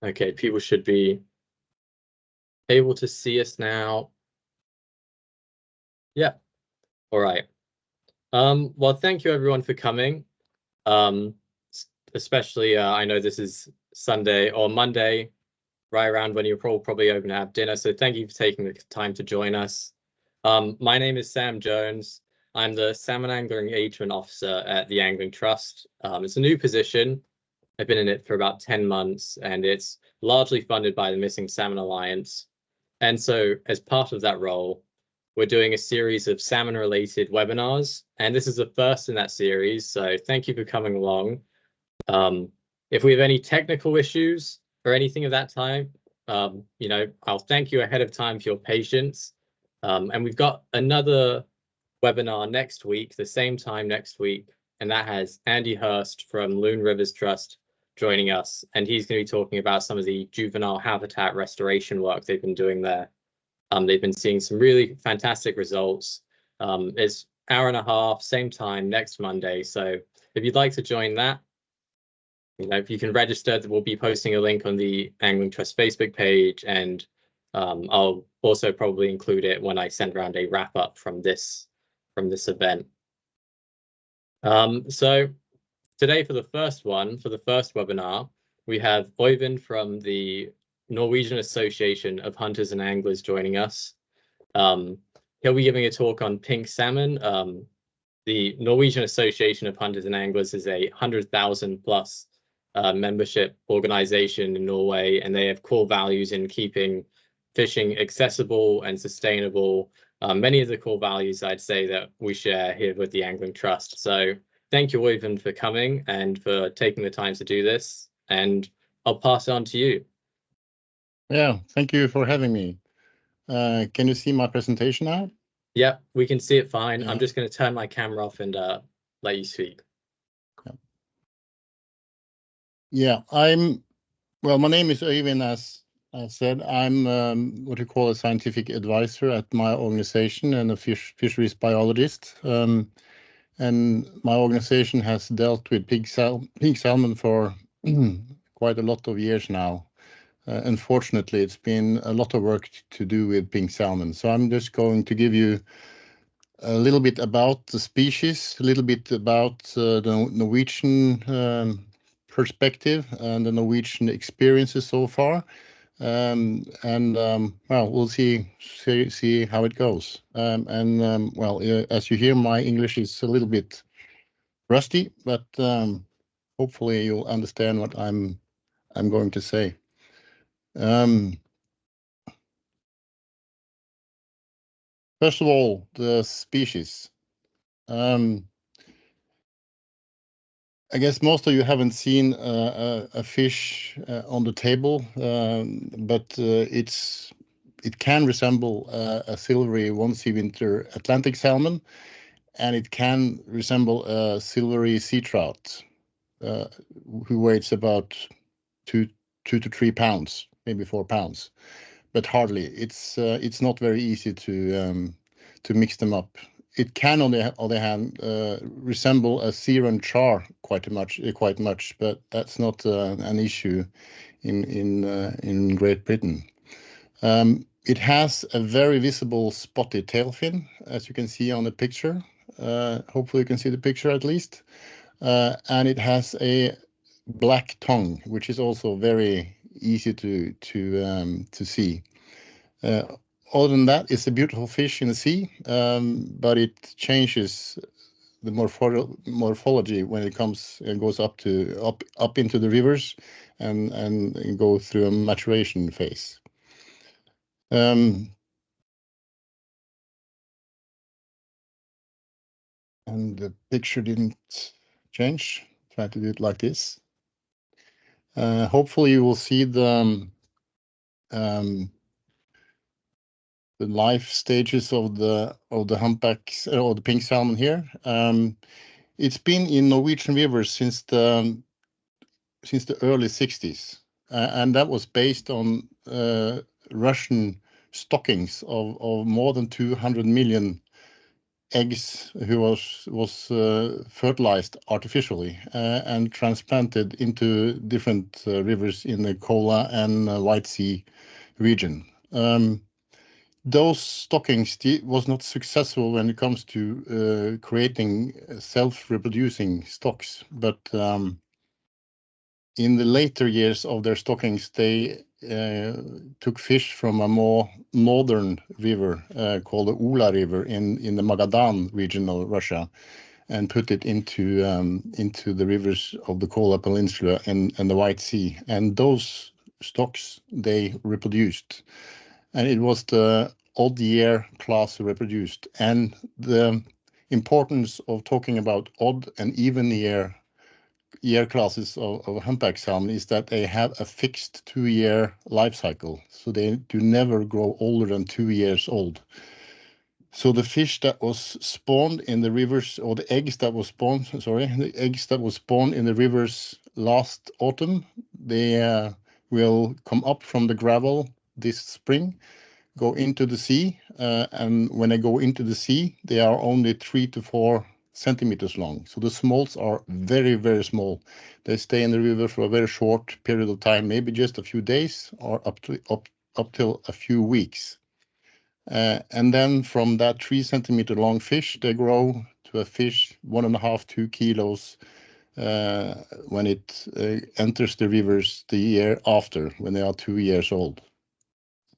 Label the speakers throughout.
Speaker 1: Okay, people should be able to see us now. Yeah. All right. Well, thank you everyone for coming. Especially, I know this is Sunday or Monday, right around when you're probably going to have dinner. So thank you for taking the time to join us. My name is Sam Jones. I'm the Salmon Angler Engagement Officer at the Angling Trust. It's a new position. I've been in it for about 10 months, and it's largely funded by the Missing Salmon Alliance. And so as part of that role, we're doing a series of salmon-related webinars, and this is the first in that series, so thank you for coming along. If we have any technical issues or anything of that type, I'll thank you ahead of time for your patience. And we've got another webinar next week, the same time next week, and that has Andy Hurst from Loon Rivers Trust joining us, and he's going to be talking about some of the juvenile habitat restoration work they've been doing there. They've been seeing some really fantastic results. It's hour and a half, same time next Monday. So if you'd like to join that, if you can register, we'll be posting a link on the Angling Trust Facebook page, and I'll also probably include it when I send around a wrap up from this event. So today for the first webinar, we have Øyvind from the Norwegian Association of Hunters and Anglers joining us. He'll be giving a talk on pink salmon. The Norwegian Association of Hunters and Anglers is a 100,000 plus membership organization in Norway, and they have core values in keeping fishing accessible and sustainable. Many of the core values I'd say that we share here with the Angling Trust. So thank you, Øyvind, for coming and for taking the time to do this, and I'll pass it on to you.
Speaker 2: Yeah, thank you for having me. Can you see my presentation now?
Speaker 1: Yeah, we can see it fine. Yeah. I'm just going to turn my camera off and let you speak.
Speaker 2: Yeah, my name is Øyvind, as I said. I'm what you call a scientific advisor at my organization and a fisheries biologist. And my organization has dealt with pink salmon for quite a lot of years now. Unfortunately, it's been a lot of work to do with pink salmon. So I'm just going to give you a little bit about the species, a little bit about the Norwegian perspective and the Norwegian experiences so far. Well, we'll see how it goes. As you hear, my English is a little bit rusty, but hopefully you'll understand what I'm going to say. First of all, the species. I guess most of you haven't seen a fish on the table, but it can resemble a silvery one-sea winter Atlantic salmon, and it can resemble a silvery sea trout who weighs about 2 to 3 pounds, maybe 4 pounds, but hardly. It's not very easy to mix them up. It can, on the other hand, resemble a sea and charr quite much, but that's not an issue in Great Britain. It has a very visible spotted tail fin, as you can see on the picture. Hopefully you can see the picture at least. And it has a black tongue, which is also very easy to see. Other than that, it's a beautiful fish in the sea, but it changes the morphology when it goes up into the rivers and go through a maturation phase. And the picture didn't change. Try to do it like this. Hopefully you will see the life stages of the humpbacks or the pink salmon here. It's been in Norwegian rivers since the early 60s, and that was based on Russian stockings of more than 200 million eggs who was fertilized artificially and transplanted into different rivers in the Kola and White Sea region. Those stockings was not successful when it comes to creating self-reproducing stocks, but in the later years of their stockings, they took fish from a more northern river called the Ula River in the Magadan region of Russia, and put it into the rivers of the Kola Peninsula and the White Sea. And those stocks, they reproduced. And it was the odd year class who reproduced. And the importance of talking about odd and even year classes of humpback salmon is that they have a fixed 2-year life cycle. So they do never grow older than 2 years old. So the fish that was spawned in the rivers, or the eggs that was spawned, the eggs that was spawned in the rivers last autumn, they will come up from the gravel this spring, go into the sea, and when they go into the sea, they are only 3 to 4 centimeters long. So the smolts are very, very small. They stay in the river for a very short period of time, maybe just a few days or up till a few weeks. And then from that 3 centimeter long fish, they grow to a fish 1.5 to 2 kilos when it enters the rivers the year after, when they are 2 years old.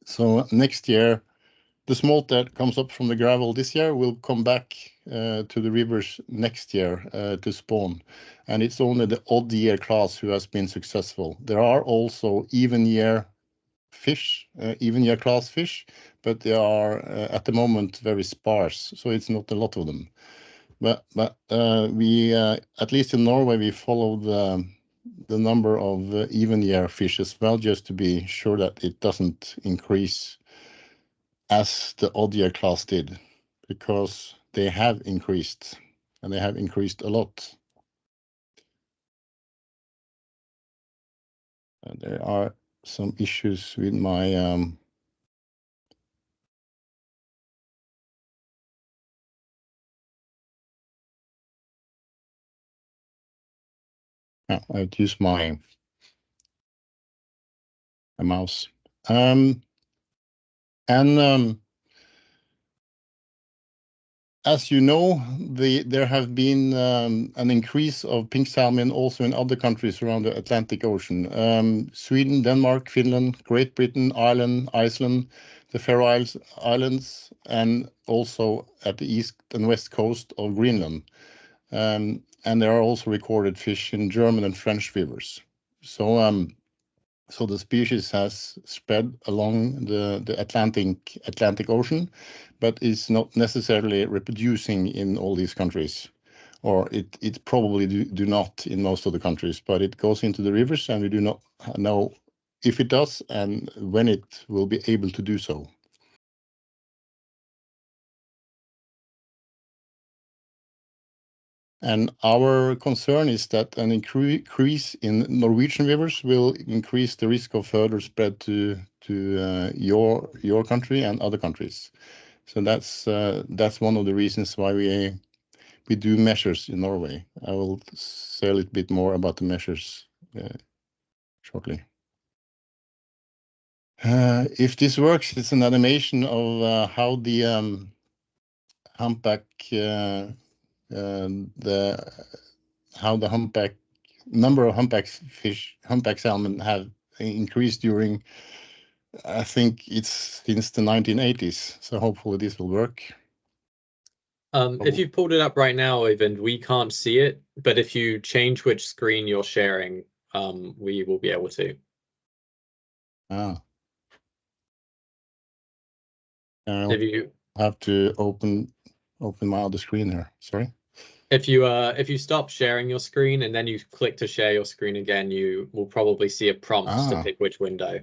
Speaker 2: So next year, the smolt that comes up from the gravel this year will come back to the rivers next year to spawn. And it's only the odd year class who has been successful. There are also even year fish, even year class fish, but they are at the moment very sparse, so it's not a lot of them. But we, at least in Norway, we follow the number of even year fish as well, just to be sure that it doesn't increase as the odd year class did, because they have increased, and they have increased a lot. There are some issues with my I've used my mouse. As you know, there have been an increase of pink salmon also in other countries around the Atlantic Ocean. Sweden, Denmark, Finland, Great Britain, Ireland, Iceland, the Faroe Islands, and also at the east and west coast of Greenland. And there are also recorded fish in German and French rivers. So the species has spread along the Atlantic Ocean, but is not necessarily reproducing in all these countries, or it probably do not in most of the countries, but it goes into the rivers, and we do not know if it does and when it will be able to do so. And our concern is that an increase in Norwegian rivers will increase the risk of further spread to your country and other countries. So that's one of the reasons why we do measures in Norway. I will say a little bit more about the measures shortly. If this works, it's an animation of how the humpback how the number of humpback salmon have increased during, I think it's since the 1980s. So hopefully this will work.
Speaker 1: If you pulled it up right now, Øyvind, we can't see it, but if you change which screen you're sharing, we will be able to. If you
Speaker 2: have to open my other screen here, sorry.
Speaker 1: If you stop sharing your screen and then you click to share your screen again, you will probably see a prompt to pick which window.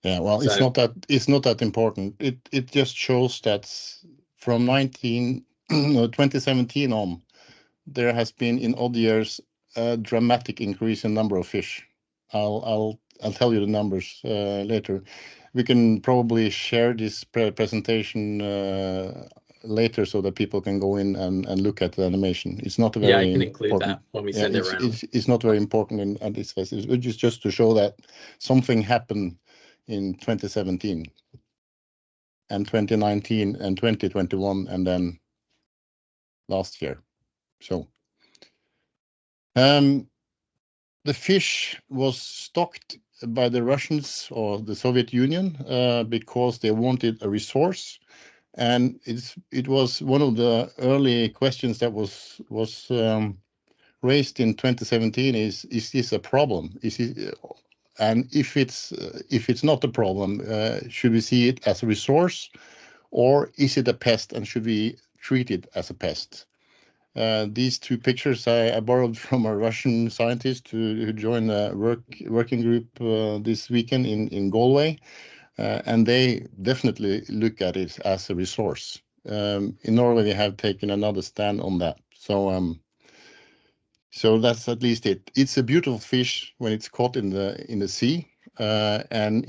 Speaker 2: Yeah, well, so, it's not that important. It just shows that from 2017 on, there has been in odd years a dramatic increase in number of fish. I'll tell you the numbers later. We can probably share this presentation later so that people can go in and look at the animation. It's not
Speaker 1: Yeah,
Speaker 2: very
Speaker 1: I can include
Speaker 2: important.
Speaker 1: that when we send it around.
Speaker 2: It's not very important at this phase. It's just to show that something happened in 2017 and 2019 and 2021 and then last year. So the fish was stocked by the Russians or the Soviet Union because they wanted a resource. And it was one of the early questions that was raised in 2017 is this a problem? And if it's not a problem, should we see it as a resource, or is it a pest and should we treat it as a pest? These two pictures I borrowed from a Russian scientist who joined a working group this weekend in Galway. And they definitely look at it as a resource. In Norway, we have taken another stand on that. So that's at least it. It's a beautiful fish when it's caught in the sea, and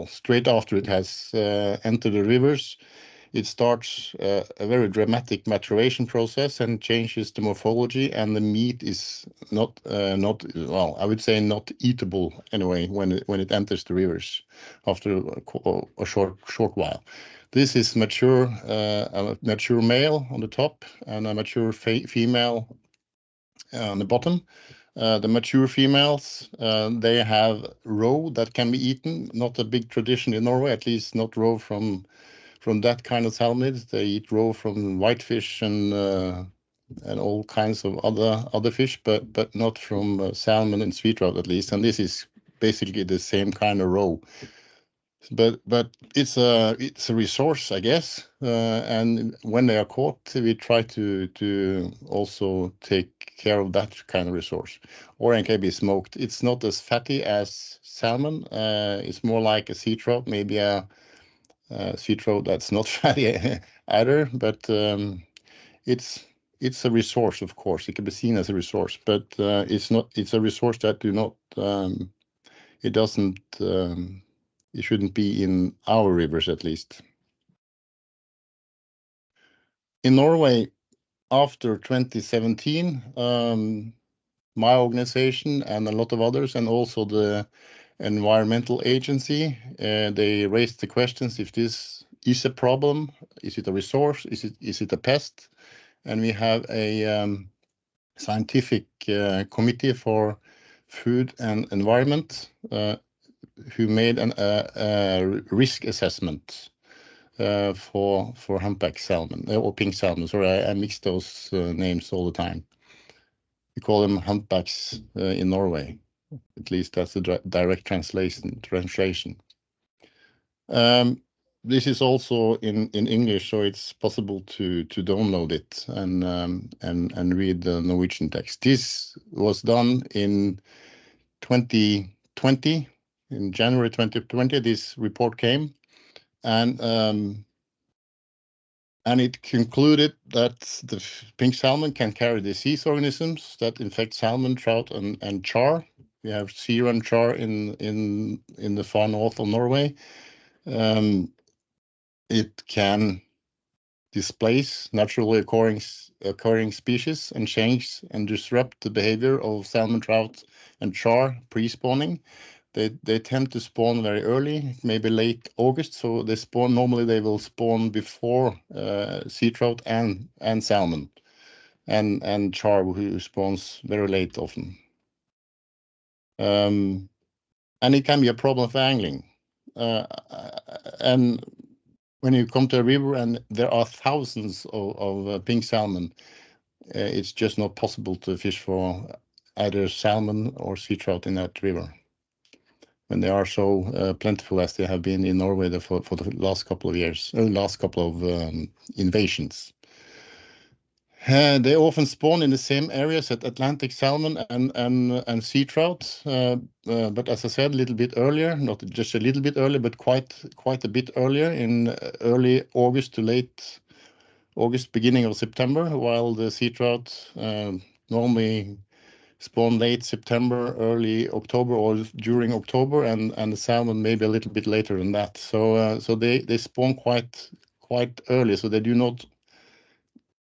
Speaker 2: straight after it has entered the rivers, it starts a very dramatic maturation process and changes the morphology, and the meat is not well, I would say not eatable anyway when it enters the rivers after a short while. This is a mature male on the top and a mature female on the bottom. The mature females, they have roe that can be eaten. Not a big tradition in Norway, at least not roe from that kind of salmonids. They eat roe from whitefish and all kinds of other fish, but not from salmon and sweet trout at least. And this is basically the same kind of roe. But it's a resource, I guess. And when they are caught, we try to also take care of that kind of resource. Or it can be smoked. It's not as fatty as salmon. It's more like a sea trout, maybe a sea trout that's not fatty either, but it's a resource, of course. It can be seen as a resource, but it's not. It's a resource that it doesn't. It shouldn't be in our rivers, at least. In Norway, after 2017, my organization and a lot of others, and also the environmental agency, they raised the questions if this is a problem, is it a resource, is it a pest? And we have a scientific committee for food and environment who made a risk assessment for humpback salmon or pink salmon. Sorry, I mix those names all the time. We call them humpbacks in Norway. At least that's the direct translation. This is also in English, so it's possible to download it and read the Norwegian text. This was done in 2020. In January 2020, this report came, and it concluded that the pink salmon can carry disease organisms that infect salmon, trout, and charr. We have charr and charr in the far north of Norway. It can displace naturally occurring species and change and disrupt the behavior of salmon, trout, and charr pre-spawning. They tend to spawn very early, maybe late August. So they spawn normally. They will spawn before sea trout and salmon, and charr who spawns very late often. And it can be a problem for angling. And when you come to a river and there are thousands of pink salmon, it's just not possible to fish for either salmon or sea trout in that river when they are so plentiful as they have been in Norway for the last couple of years, last couple of invasions. They often spawn in the same areas at Atlantic salmon and sea trout, but as I said, a little bit earlier, not just a little bit earlier, but quite a bit earlier in early August to late August, beginning of September, while the sea trout normally spawn late September, early October, or during October, and the salmon maybe a little bit later than that. So they spawn quite quite early, so they do not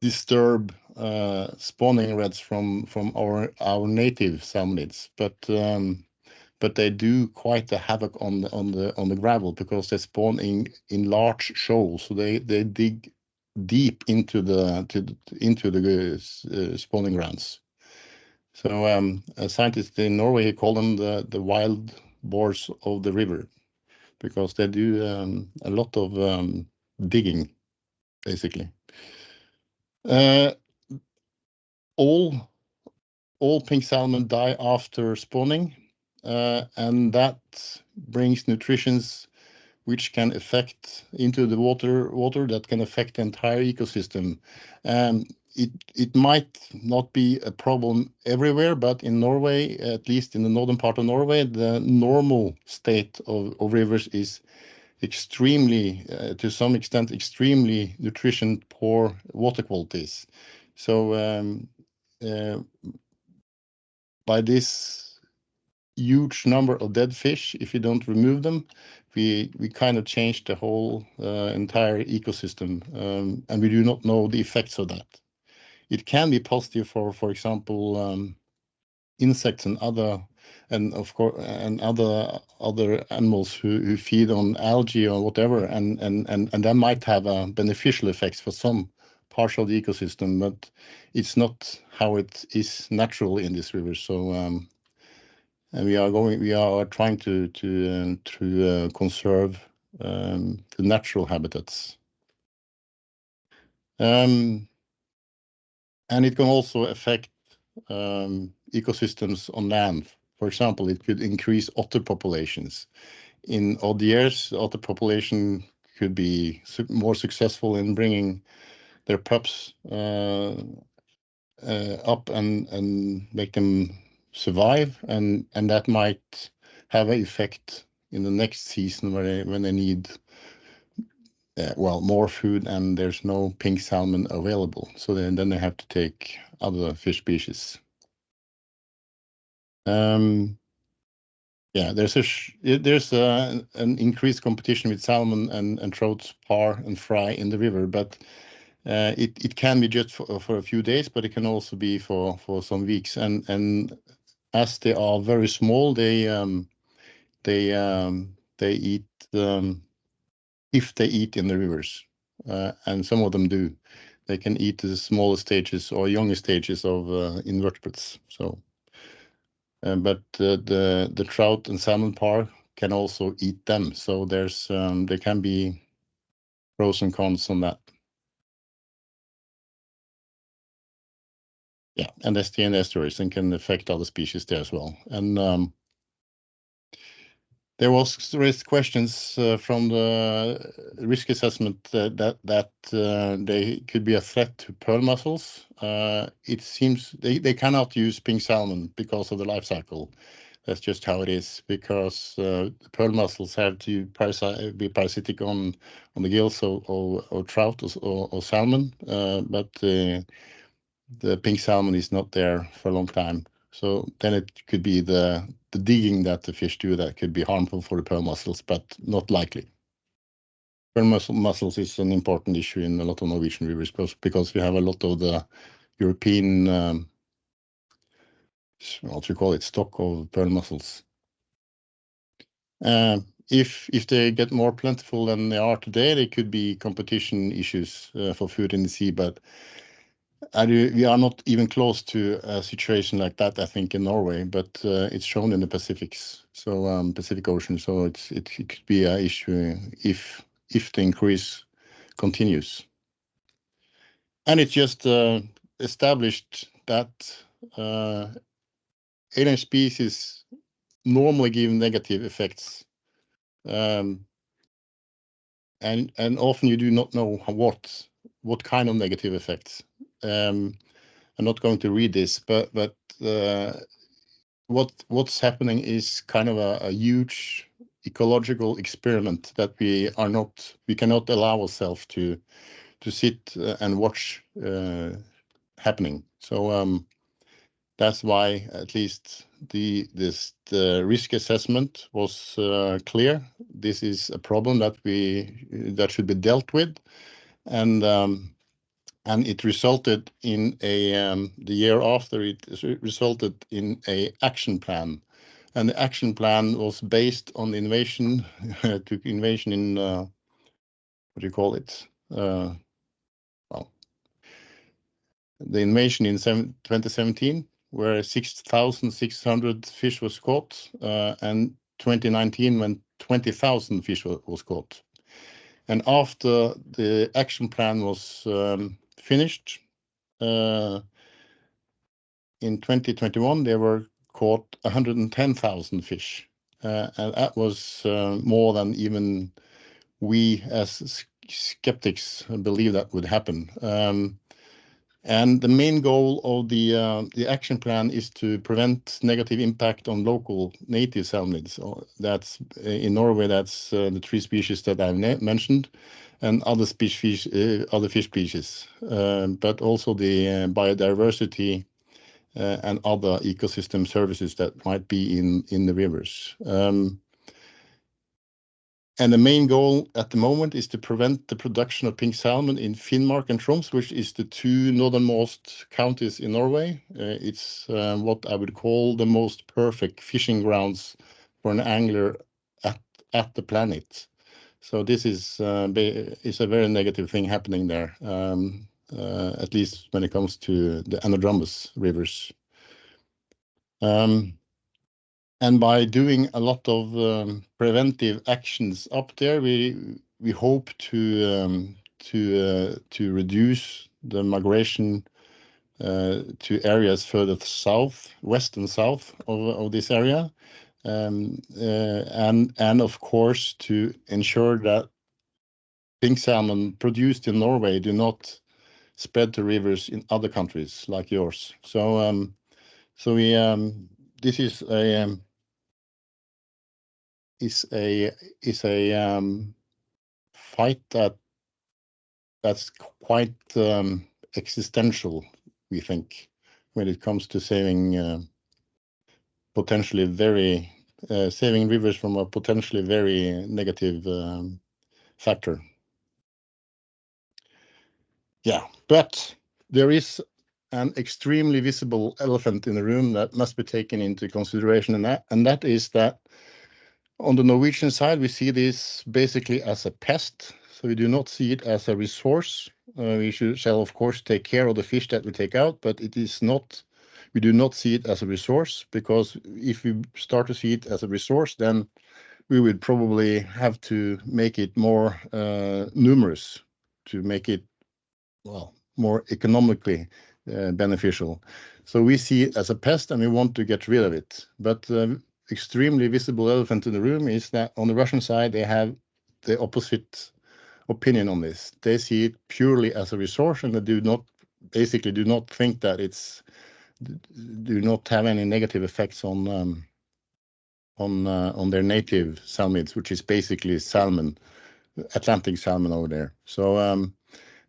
Speaker 2: disturb spawning reds from our native salmonids, but they do quite a havoc on the gravel because they spawn in large shoals, so they dig deep into the spawning grounds. So a scientist in Norway, he called them the wild boars of the river, because they do a lot of digging, basically. All pink salmon die after spawning, and that brings nutritions which can affect into the water that can affect the entire ecosystem. It might not be a problem everywhere, but in Norway, at least in the northern part of Norway, the normal state of rivers is extremely, to some extent, extremely nutrition poor water qualities. So by this huge number of dead fish, if you don't remove them, we kind of change the whole entire ecosystem, and we do not know the effects of that. It can be positive for example, insects and other animals who feed on algae or whatever, and that might have a beneficial effects for some parts of the ecosystem, but it's not how it is naturally in this river. So and we are trying to conserve the natural habitats. And it can also affect ecosystems on land. For example, it could increase otter populations. In odd years, the otter population could be more successful in bringing their pups up and make them survive, and that might have an effect in the next season when they need more food and there's no pink salmon available. So then they have to take other fish species. Yeah, there's an increased competition with salmon and trout, parr and fry in the river, but it can be just for a few days, but it can also be for some weeks. And as they are very small, they eat if they eat in the rivers, and some of them do. They can eat the smaller stages or younger stages of invertebrates. So, but the trout and salmon parr can also eat them. So there can be pros and cons on that. Yeah, and they stay in the estuaries and can affect other species there as well. And there was raised questions from the risk assessment that they could be a threat to pearl mussels. It seems they cannot use pink salmon because of the life cycle. That's just how it is, because the pearl mussels have to be parasitic on the gills or trout or salmon, but the pink salmon is not there for a long time. So then it could be the digging that the fish do that could be harmful for the pearl mussels, but not likely. Pearl mussels is an important issue in a lot of Norwegian rivers because we have a lot of the European, what you call it, stock of pearl mussels. If they get more plentiful than they are today, there could be competition issues for food in the sea, but we are not even close to a situation like that, I think, in Norway, but it's shown in the Pacifics, so Pacific Ocean. So it could be an issue if the increase continues. And it's just established that alien species normally give negative effects, and often you do not know what kind of negative effects. I'm not going to read this, but what's happening is kind of a huge ecological experiment that we cannot allow ourselves to sit and watch happening. So that's why at least the risk assessment was clear. This is a problem that should be dealt with, and it resulted in the year after it resulted in a action plan, and the action plan was based on the invasion in what do you call it? Well, the invasion in 2017, where 6,600 fish was caught, and 2019 when 20,000 fish was caught. And after the action plan was finished, in 2021, there were caught 110,000 fish. And that was more than even we as skeptics believe that would happen. And the main goal of the action plan is to prevent negative impact on local native salmonids. That's in Norway. That's the 3 species that I've mentioned, and other fish species, but also the biodiversity and other ecosystem services that might be in the rivers. And the main goal at the moment is to prevent the production of pink salmon in Finnmark and Troms, which is the 2 northernmost counties in Norway. It's what I would call the most perfect fishing grounds for an angler at the planet. So this is a very negative thing happening there, at least when it comes to the Anadromous rivers. And by doing a lot of preventive actions up there, we hope to reduce the migration to areas further south, west and south of this area, and of course to ensure that pink salmon produced in Norway do not spread to rivers in other countries like yours. So this is a fight that's quite existential, we think, when it comes to saving saving rivers from a potentially very negative factor. Yeah, but there is an extremely visible elephant in the room that must be taken into consideration, and that is that on the Norwegian side, we see this basically as a pest, so we do not see it as a resource. We shall, of course, take care of the fish that we take out, but we do not see it as a resource, because if we start to see it as a resource, then we would probably have to make it more numerous to make it, well, more economically beneficial. So we see it as a pest and we want to get rid of it. But extremely visible elephant in the room is that on the Russian side, they have the opposite opinion on this. They see it purely as a resource, and they do not think that do not have any negative effects on their native salmonids, which is basically salmon, Atlantic salmon over there. So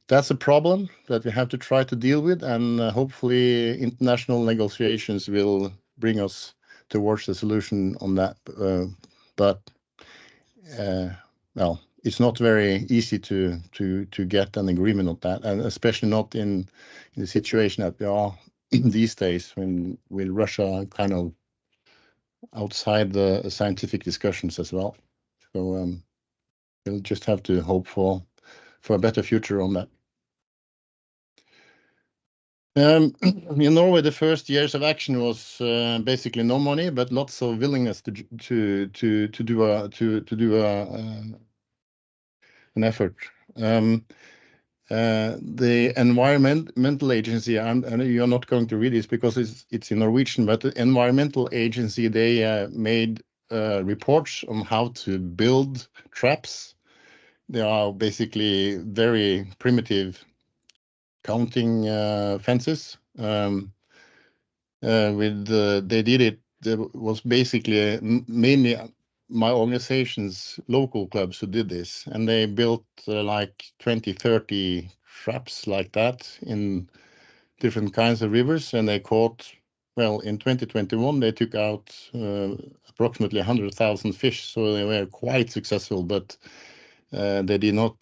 Speaker 2: that's a problem that we have to try to deal with, and hopefully international negotiations will bring us towards the solution on that. But well, it's not very easy to get an agreement on that, and especially not in the situation that we are these days, with Russia kind of outside the scientific discussions as well. So we'll just have to hope for a better future on that. In Norway, the first years of action was basically no money, but lots of willingness to do an effort. The environmental agency, and you're not going to read this because it's in Norwegian, but the environmental agency, they made reports on how to build traps. They are basically very primitive counting fences. They did it. There was basically mainly my organization's local clubs who did this, and they built like 20-30 traps like that in different kinds of rivers, and they caught, well, in 2021, they took out approximately 100,000 fish, so they were quite successful, but they did not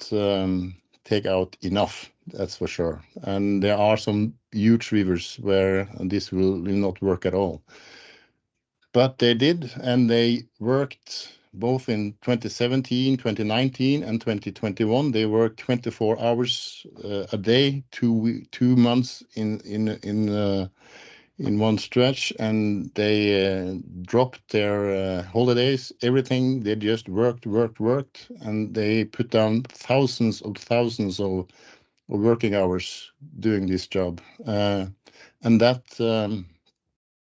Speaker 2: take out enough, that's for sure. And there are some huge rivers where this will not work at all. But they did, and they worked both in 2017, 2019, and 2021. They worked 24 hours a day, 2 months in one stretch, and they dropped their holidays, everything. They just worked, and they put down thousands of working hours doing this job. And that,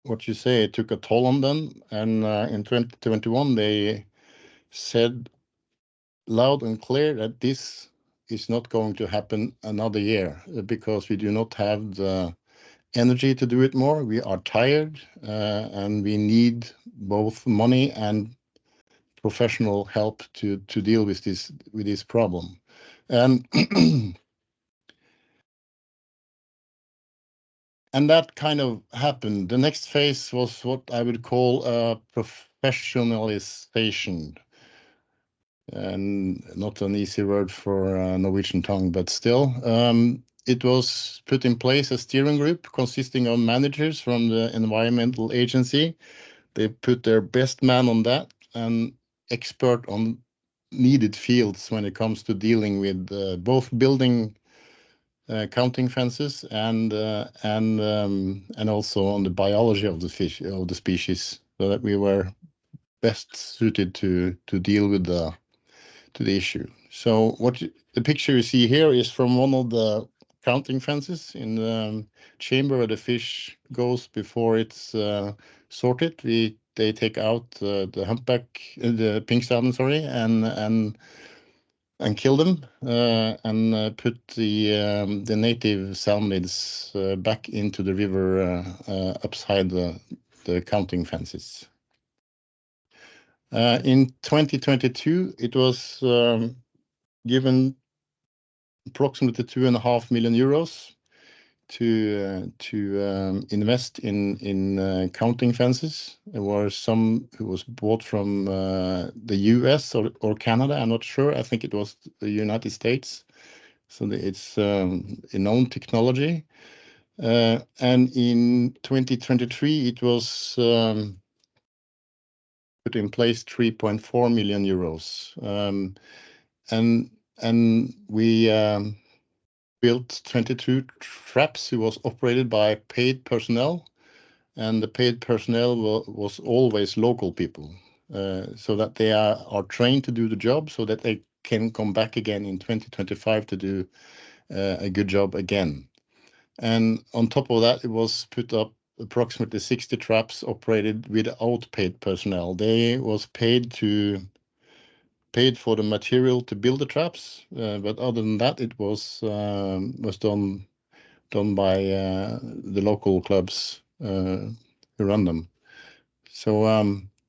Speaker 2: what you say, it took a toll on them. And in 2021, they said loud and clear that this is not going to happen another year because we do not have the energy to do it more. We are tired, and we need both money and professional help to deal with this problem. And and that kind of happened. The next phase was what I would call a professionalization. And not an easy word for Norwegian tongue, but still. It was put in place a steering group consisting of managers from the environmental agency. They put their best man on that and expert on needed fields when it comes to dealing with both building counting fences and also on the biology of the fish, of the species, so that we were best suited to deal with the issue. So the picture you see here is from one of the counting fences in the chamber where the fish goes before it's sorted. They take out the humpback, the pink salmon, sorry, and kill them and put the native salmonids back into the river upside the counting fences. In 2022, it was given approximately 2.5 million euros to invest in counting fences. There were some who was bought from the US or Canada. I'm not sure. I think it was the United States. So it's a known technology. And in 2023, it was put in place 3.4 million euros. And we built 22 traps. It was operated by paid personnel, and the paid personnel was always local people, so that they are trained to do the job, so that they can come back again in 2025 to do a good job again. And on top of that, it was put up approximately 60 traps operated without paid personnel. They was paid for the material to build the traps, but other than that, it was done by the local clubs who run them. So,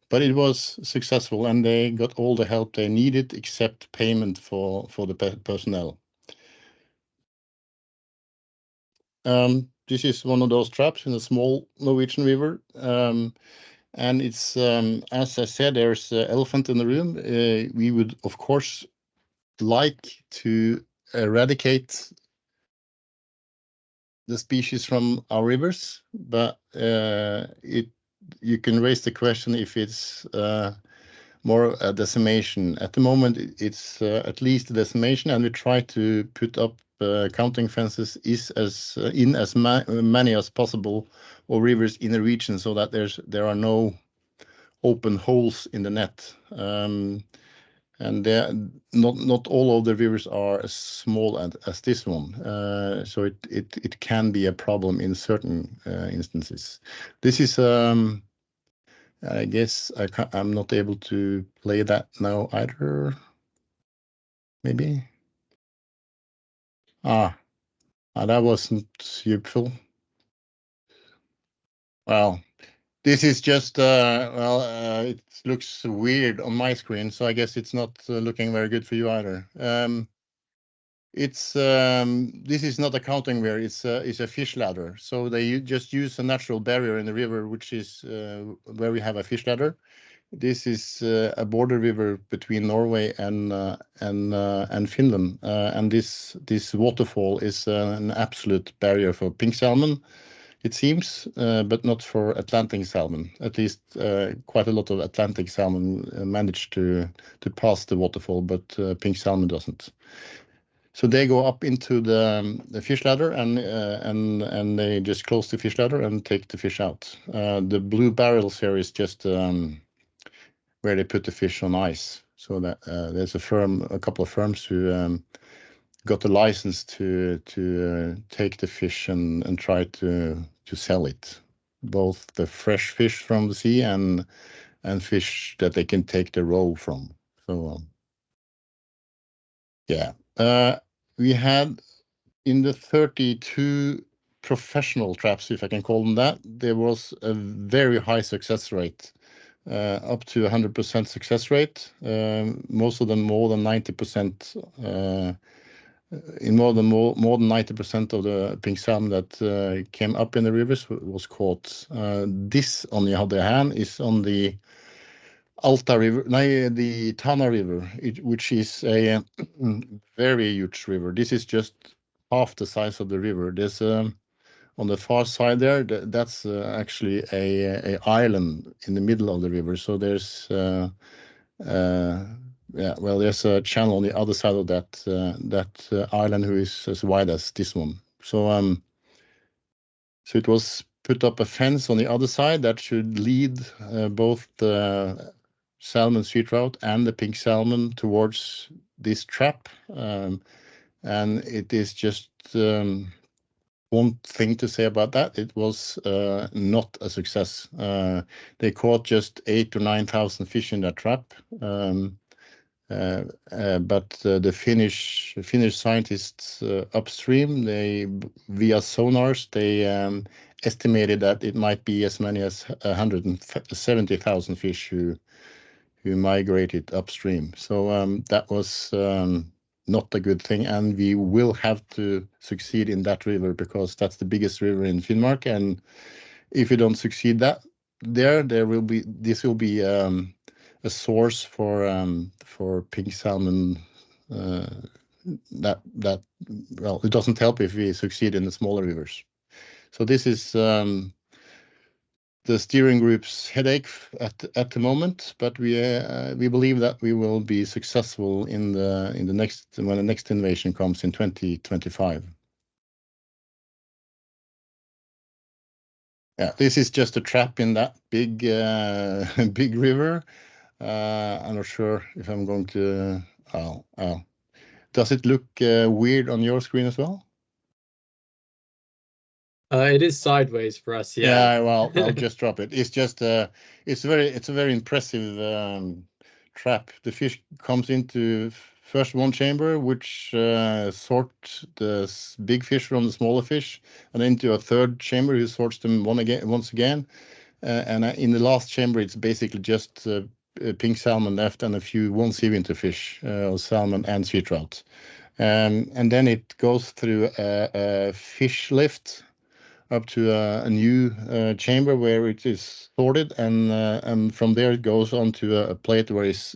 Speaker 2: but it was successful, and they got all the help they needed except payment for the personnel. This is one of those traps in a small Norwegian river. And it's, as I said, there's an elephant in the room. We would, of course, like to eradicate the species from our rivers, but you can raise the question if it's more a decimation. At the moment, it's at least a decimation, and we try to put up counting fences in as many as possible or rivers in the region, so that there are no open holes in the net. And not all of the rivers are as small as this one, so it can be a problem in certain instances. This is, I guess I'm not able to play that now either. Maybe. That wasn't useful. Well, this is just it looks weird on my screen, so I guess it's not looking very good for you either. It's this is not a counting weir, it's a fish ladder. So they just use a natural barrier in the river, which is where we have a fish ladder. This is a border river between Norway and Finland, and this waterfall is an absolute barrier for pink salmon, it seems, but not for Atlantic salmon. At least quite a lot of Atlantic salmon manage to pass the waterfall, but pink salmon doesn't. So they go up into the fish ladder and they just close the fish ladder and take the fish out. The blue barrels here is just where they put the fish on ice. So that there's a couple of firms who got the license to take the fish and try to sell it, both the fresh fish from the sea and fish that they can take the roe from. So yeah, we had in the 32 professional traps, if I can call them that, there was a very high success rate. Up to 100% success rate. Most of them more than 90%. In more than 90% of the pink salmon that came up in the rivers was caught. This, on the other hand, is on the Alta River, the Tana River, which is a very huge river. This is just half the size of the river. There's on the far side there, that's actually a island in the middle of the river. So there's yeah, well, there's a channel on the other side of that island who is as wide as this one. So so it was put up a fence on the other side that should lead both the salmon, sea trout, and the pink salmon towards this trap. And it is just one thing to say about that, it was not a success. They caught just 8,000 to 9,000 fish in that trap. But the Finnish scientists upstream, they via sonars, they estimated that it might be as many as 170,000 fish who migrated upstream. So that was not a good thing, and we will have to succeed in that river because that's the biggest river in Finnmark. And if we don't succeed there will be a source for pink salmon. That well, it doesn't help if we succeed in the smaller rivers. So this is the steering group's headache at the moment, but we believe that we will be successful in the next, when the next invasion comes in 2025. Yeah, this is just a trap in that big big river. I'm not sure if I'm going to. Oh. Does it look weird on your screen as well?
Speaker 1: It is sideways for us, yeah.
Speaker 2: Yeah, well, I'll just drop it. It's just it's a very impressive trap. The fish comes into first one chamber, which sorts the big fish from the smaller fish, and into a third chamber who sorts them once again. And in the last chamber, it's basically just pink salmon left and a few sea winter fish, salmon and sea trout. And then it goes through a fish lift up to a new chamber where it is sorted, and from there it goes onto a plate where it's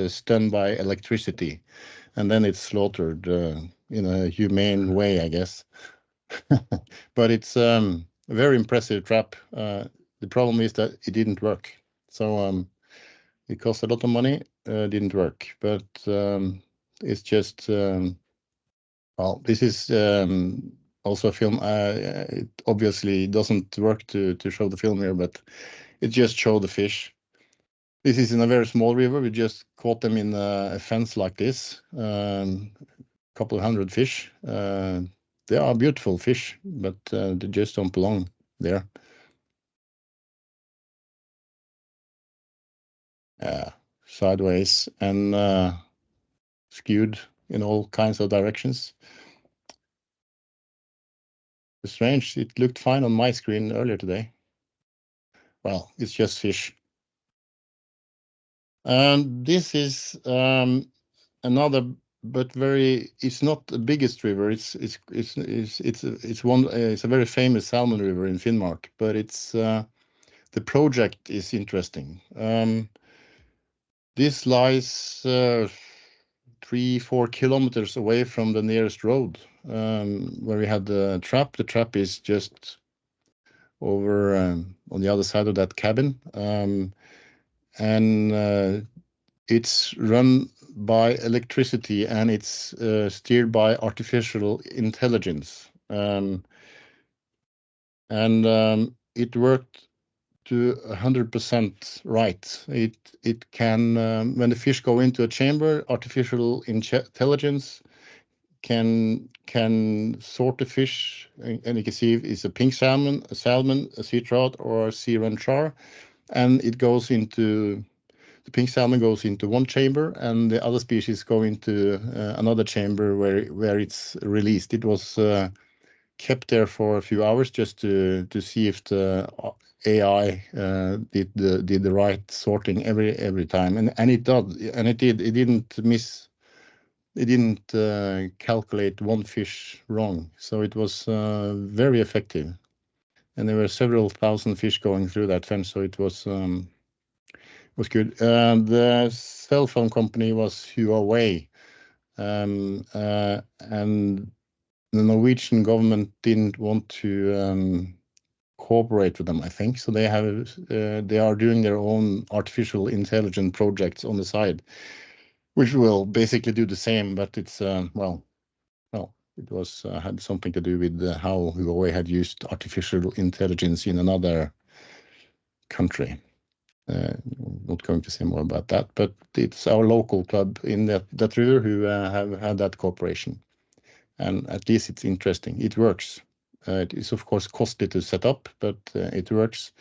Speaker 2: stunned by electricity, and then it's slaughtered in a humane way, I guess. But it's a very impressive trap. The problem is that it didn't work. So it cost a lot of money, didn't work. But it's just, well, this is also a film. It obviously doesn't work to show the film here, but it just showed the fish. This is in a very small river. We just caught them in a fence like this. Couple of hundred fish. They are beautiful fish, but they just don't belong there. Sideways and skewed in all kinds of directions. It's strange. It looked fine on my screen earlier today. Well, it's just fish. This is another it's not the biggest river. It's a very famous salmon river in Finnmark, but it's the project is interesting. This lies 3-4 kilometers away from the nearest road, where we had the trap. The trap is just over on the other side of that cabin, and it's run by electricity, and it's steered by artificial intelligence, and it worked to 100% right. It can when the fish go into a chamber, artificial intelligence can sort the fish, and you can see if it's a pink salmon, a sea trout, or a sea run charr, and it goes into the pink salmon goes into one chamber, and the other species go into another chamber where it's released. It was kept there for a few hours just to see if the AI did the right sorting every time, and it did, and it didn't miss. It didn't calculate one fish wrong, so it was very effective. And there were several thousand fish going through that fence, so it was good. The cell phone company was Huawei, and the Norwegian government didn't want to cooperate with them, I think. So they are doing their own artificial intelligence projects on the side, which will basically do the same, but it's it was had something to do with how Huawei had used artificial intelligence in another country. Not going to say more about that, but it's our local club in that river who have had that cooperation, and at least it's interesting. It works. It is of course costly to set up, but it works,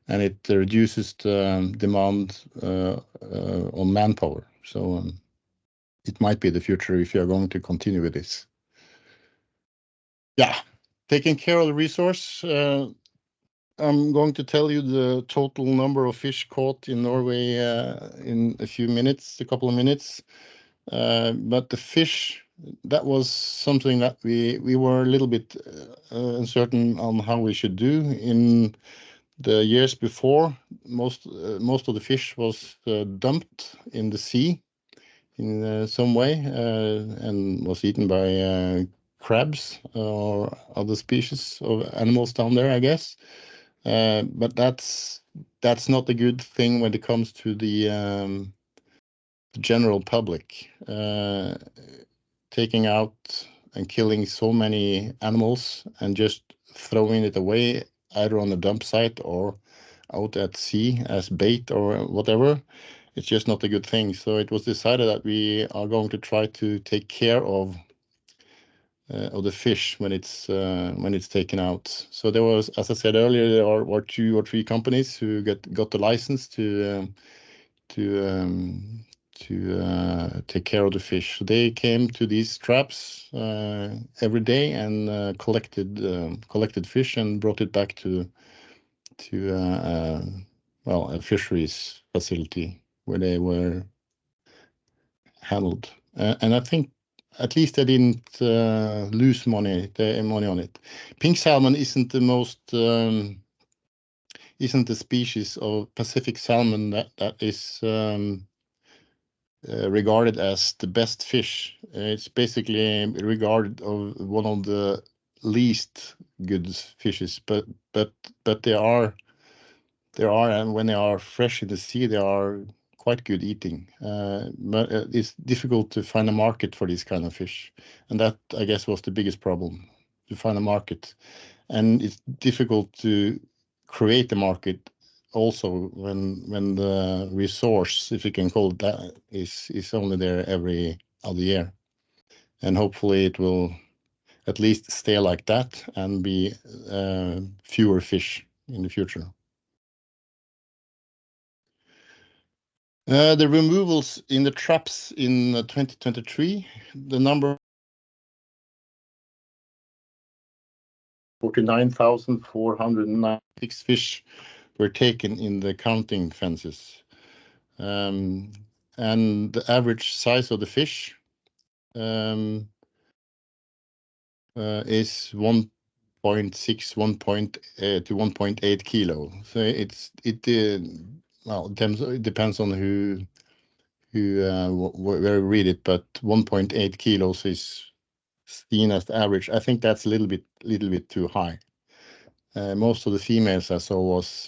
Speaker 2: and it reduces the demand on manpower. So it might be the future if you are going to continue with this. Yeah, taking care of the resource. I'm going to tell you the total number of fish caught in Norway in a couple of minutes. But the fish, that was something that we were a little bit uncertain on how we should do. In the years before, most of the fish was dumped in the sea in some way and was eaten by crabs or other species of animals down there, I guess. But that's not a good thing when it comes to the general public. Taking out and killing so many animals and just throwing it away either on a dump site or out at sea as bait or whatever, it's just not a good thing. So it was decided that we are going to try to take care of the fish when it's taken out. So there was, as I said earlier, there were 2 or 3 companies who got the license to take care of the fish. So they came to these traps every day and collected fish and brought it back to a fisheries facility where they were handled. And I think at least they didn't lose money on it. Pink salmon isn't the species of Pacific salmon that is regarded as the best fish. It's basically regarded as one of the least good fishes, but they are, and when they are fresh in the sea, they are quite good eating. But it's difficult to find a market for this kind of fish, and that, I guess, was the biggest problem, to find a market. And it's difficult to create a market also when the resource, if you can call it that, is only there every other year. And hopefully it will at least stay like that and be fewer fish in the future. The removals in the traps in 2023, the number 49,496 fish were taken in the counting fences. And the average size of the fish is 1.6 to 1.8 kilo. So it well, it depends on where you read it, but 1.8 kilos is seen as the average. I think that's a little bit too high. Most of the females I saw was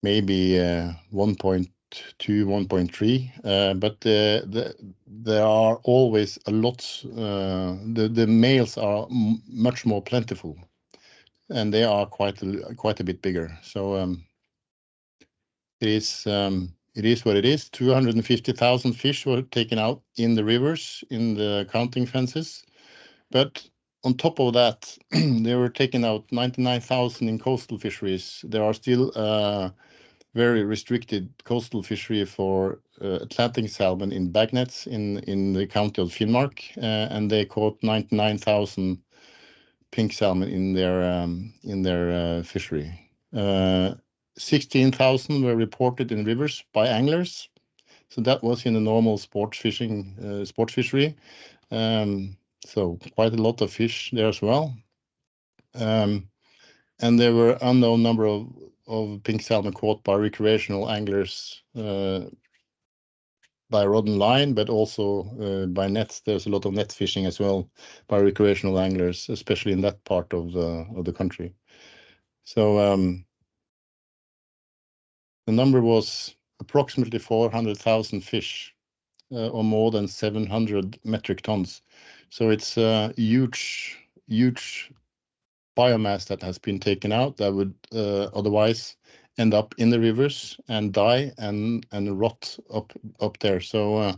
Speaker 2: maybe 1.2, 1.3, but there are always a lot. The males are much more plentiful, and they are quite a bit bigger. So it is what it is. 250,000 fish were taken out in the rivers in the counting fences, but on top of that, they were taken out 99,000 in coastal fisheries. There are still very restricted coastal fishery for Atlantic salmon in bag nets in the county of Finnmark, and they caught 99,000 pink salmon in their fishery. 16,000 were reported in rivers by anglers, so that was in the normal sport fishery. So quite a lot of fish there as well. And there were unknown number of pink salmon caught by recreational anglers by rod and line, but also by nets. There's a lot of net fishing as well by recreational anglers, especially in that part of the country. So the number was approximately 400,000 fish, or more than 700 metric tons. So it's a huge biomass that has been taken out that would otherwise end up in the rivers and die and rot up there. So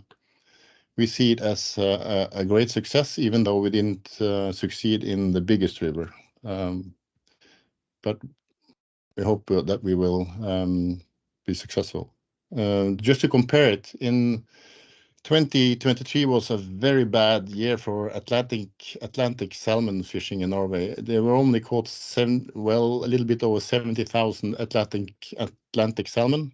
Speaker 2: we see it as a great success, even though we didn't succeed in the biggest river. But we hope that we will be successful. Just to compare it, in 2023 was a very bad year for Atlantic salmon fishing in Norway. There were only caught a little bit over 70,000 Atlantic salmon,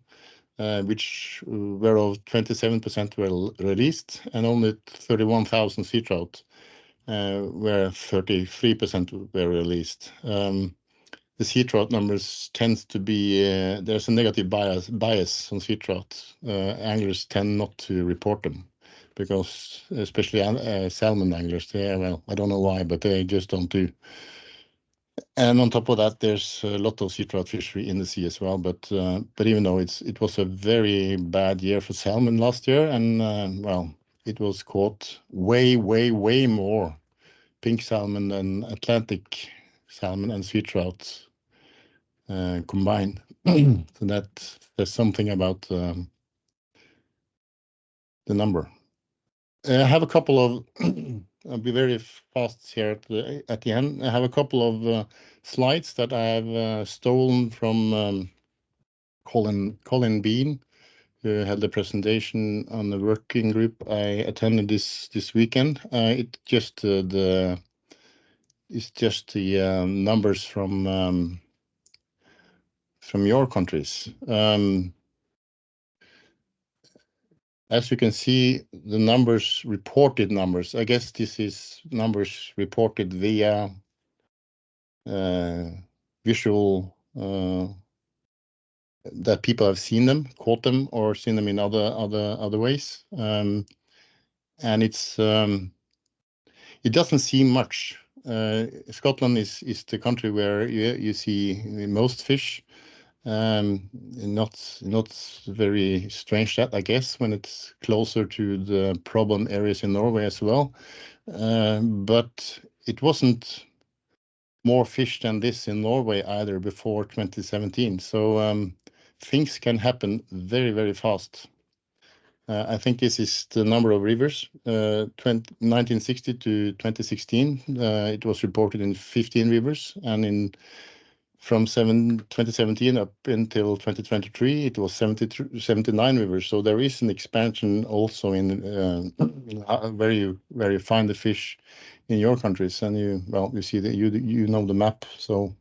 Speaker 2: which whereof 27% were released, and only 31,000 sea trout, where 33% were released. The sea trout numbers tends to be there's a negative bias on sea trout. Anglers tend not to report them because, especially salmon anglers, well, I don't know why, but they just don't do. And on top of that, there's a lot of sea trout fishery in the sea as well. But even though it was a very bad year for salmon last year, and well, it was caught way more pink salmon than Atlantic salmon and sea trout combined. So there's something about the number. I have a couple of I'll be very fast here at the end. I have a couple of slides that I have stolen from Colin Bean, who held a presentation on the working group I attended this weekend. It's just the numbers from your countries. As you can see, the reported numbers, I guess this is numbers reported via visual, that people have seen them, caught them, or seen them in other ways. And it doesn't seem much. Scotland is the country where you see most fish. Not very strange that, I guess, when it's closer to the problem areas in Norway as well. But it wasn't more fish than this in Norway either before 2017. So things can happen very fast. I think this is the number of rivers. 1960 to 2016, it was reported in 15 rivers, and from 2017 up until 2023, it was 79 rivers. So there is an expansion also in where you find the fish in your countries, and you see that you know the map. So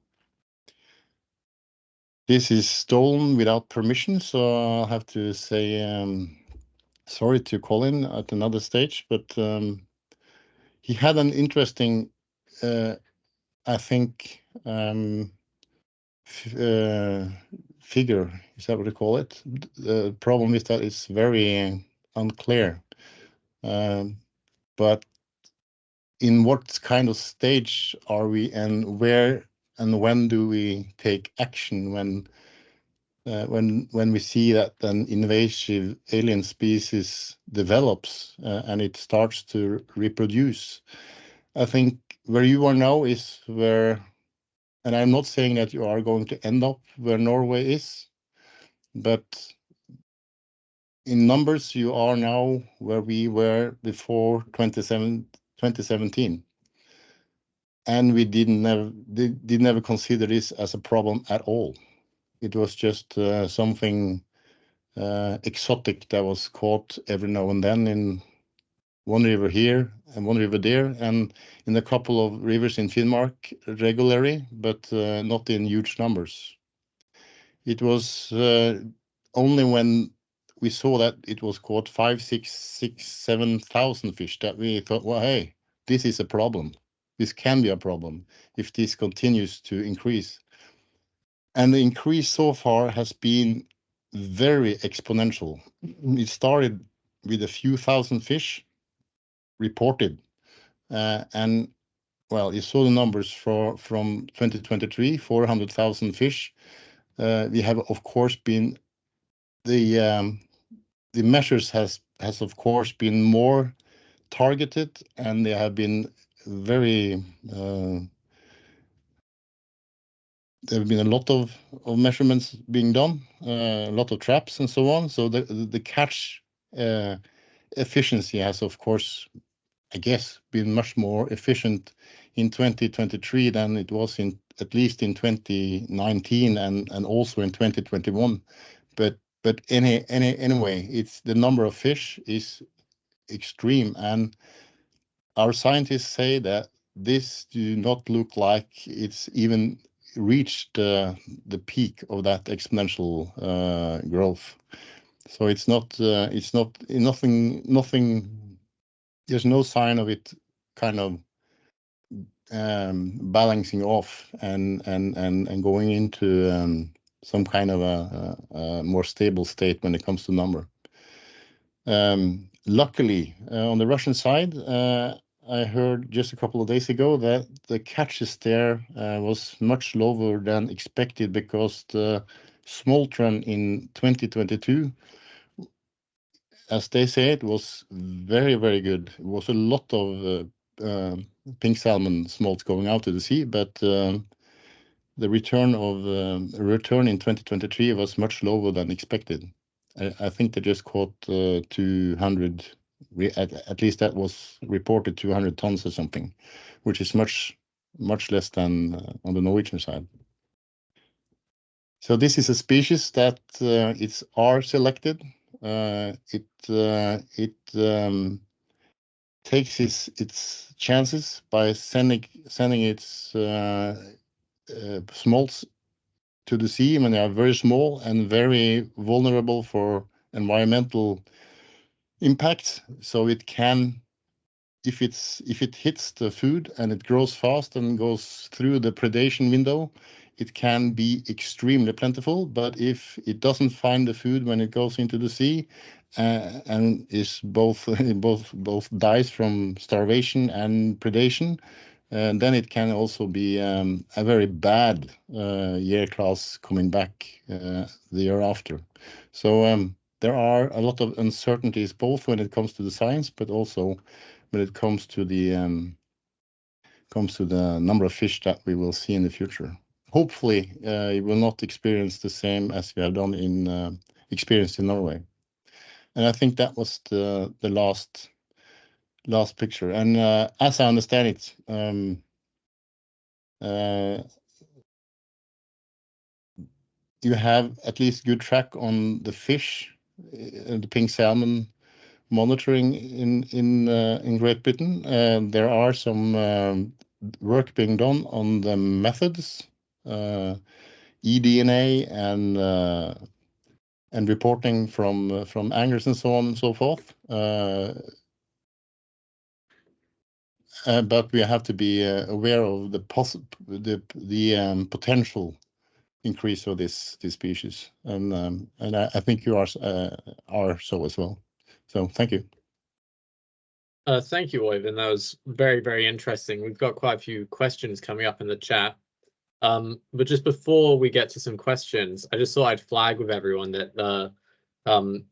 Speaker 2: this is stolen without permission, so I'll have to say sorry to call in at another stage, but he had an interesting, I think, figure. Is that what you call it? The problem is that it's very unclear. But in what kind of stage are we, and where and when do we take action when we see that an invasive alien species develops and it starts to reproduce? I think where you are now is where, and I'm not saying that you are going to end up where Norway is, but in numbers you are now where we were before 2017. And we did never consider this as a problem at all. It was just something exotic that was caught every now and then in one river here and one river there, and in a couple of rivers in Finnmark regularly, but not in huge numbers. It was only when we saw that it was caught 5, 6, 7,000 fish that we thought, well, hey, this is a problem. This can be a problem if this continues to increase. And the increase so far has been very exponential. It started with a few thousand fish reported. And well, you saw the numbers from 2023, 400,000 fish. We have, of course, been the measures has of course been more targeted, and they have been very there have been a lot of measurements being done, a lot of traps and so on. So the catch efficiency has, of course, I guess, been much more efficient in 2023 than it was in at least in 2019 and also in 2021. But anyway, it's the number of fish is extreme, and our scientists say that this do not look like it's even reached the peak of that exponential growth. So it's not nothing. There's no sign of it kind of balancing off and going into some kind of a more stable state when it comes to number. Luckily, on the Russian side, I heard just a couple of days ago that the catches there was much lower than expected because the smolt run in 2022, as they say, it was very, very good. It was a lot of pink salmon smolts going out to the sea, but the return in 2023 was much lower than expected. I think they just caught 200, at least that was reported, 200 tons or something, which is much less than on the Norwegian side. So this is a species that it's R selected. It takes its chances by sending its smolts to the sea when they are very small and very vulnerable for environmental impact. So it can, if it hits the food and it grows fast and goes through the predation window, it can be extremely plentiful. But if it doesn't find the food when it goes into the sea and is both dies from starvation and predation, then it can also be a very bad year class coming back the year after. So there are a lot of uncertainties, both when it comes to the science, but also when it comes to the number of fish that we will see in the future. Hopefully, you will not experience the same as we have done experienced in Norway. And I think that was the last picture. And as I understand it, you have at least good track on the fish, the pink salmon monitoring in Great Britain. There are some work being done on the methods, eDNA and and reporting from anglers and so on and so forth. But we have to be aware of the potential increase of this species, and I think you are so as well. So thank you.
Speaker 1: Thank you, Øyvind. That was very, very interesting. We've got quite a few questions coming up in the chat. But just before we get to some questions, I just thought I'd flag with everyone that the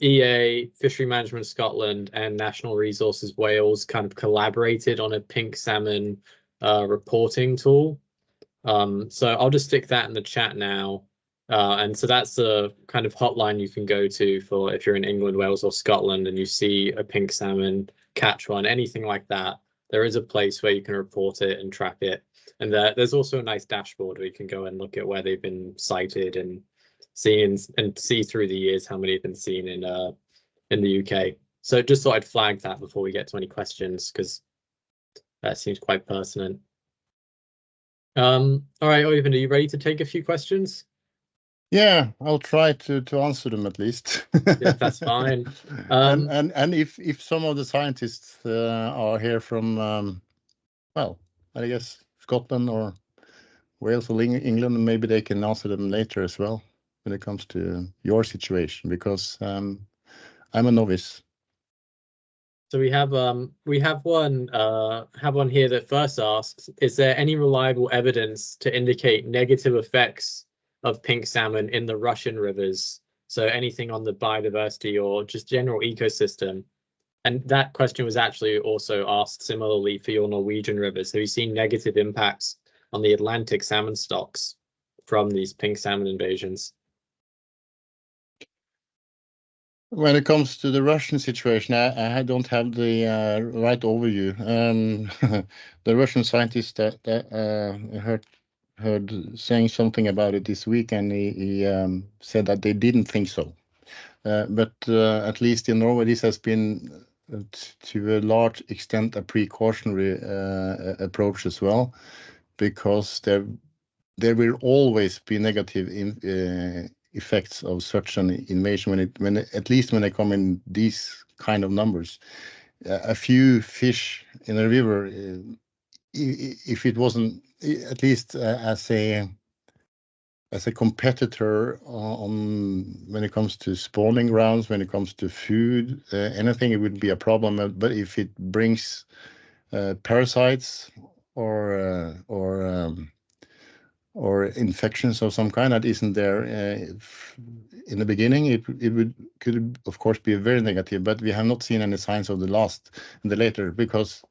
Speaker 1: EA, Fishery Management Scotland, and National Resources Wales kind of collaborated on a pink salmon reporting tool. So I'll just stick that in the chat now. And so that's the kind of hotline you can go to for if you're in England, Wales, or Scotland and you see a pink salmon catch one, anything like that. There is a place where you can report it and track it. And there's also a nice dashboard where you can go and look at where they've been sighted and see through the years how many have been seen in the UK. So just thought I'd flag that before we get to any questions, because that seems quite pertinent. All right, Øyvind, are you ready to take a few questions?
Speaker 2: Yeah, I'll try to answer them at least.
Speaker 1: Yeah, that's fine.
Speaker 2: And if some of the scientists are here from, well, I guess Scotland or Wales or England, maybe they can answer them later as well when it comes to your situation, because I'm a novice.
Speaker 1: So we have one here that first asks, is there any reliable evidence to indicate negative effects of pink salmon in the Russian rivers? So anything on the biodiversity or just general ecosystem? And that question was actually also asked similarly for your Norwegian rivers. Have you seen negative impacts on the Atlantic salmon stocks from these pink salmon invasions?
Speaker 2: When it comes to the Russian situation, I don't have the right overview. The Russian scientist that heard saying something about it this week, and he said that they didn't think so. But at least in Norway, this has been to a large extent a precautionary approach as well, because there will always be negative effects of such an invasion at least when they come in these kind of numbers. A few fish in a river, if it wasn't at least as a competitor on when it comes to spawning grounds, when it comes to food, anything, it would be a problem. But if it brings parasites or infections of some kind that isn't there in the beginning, it could of course be very negative. But we have not seen any signs of the later, because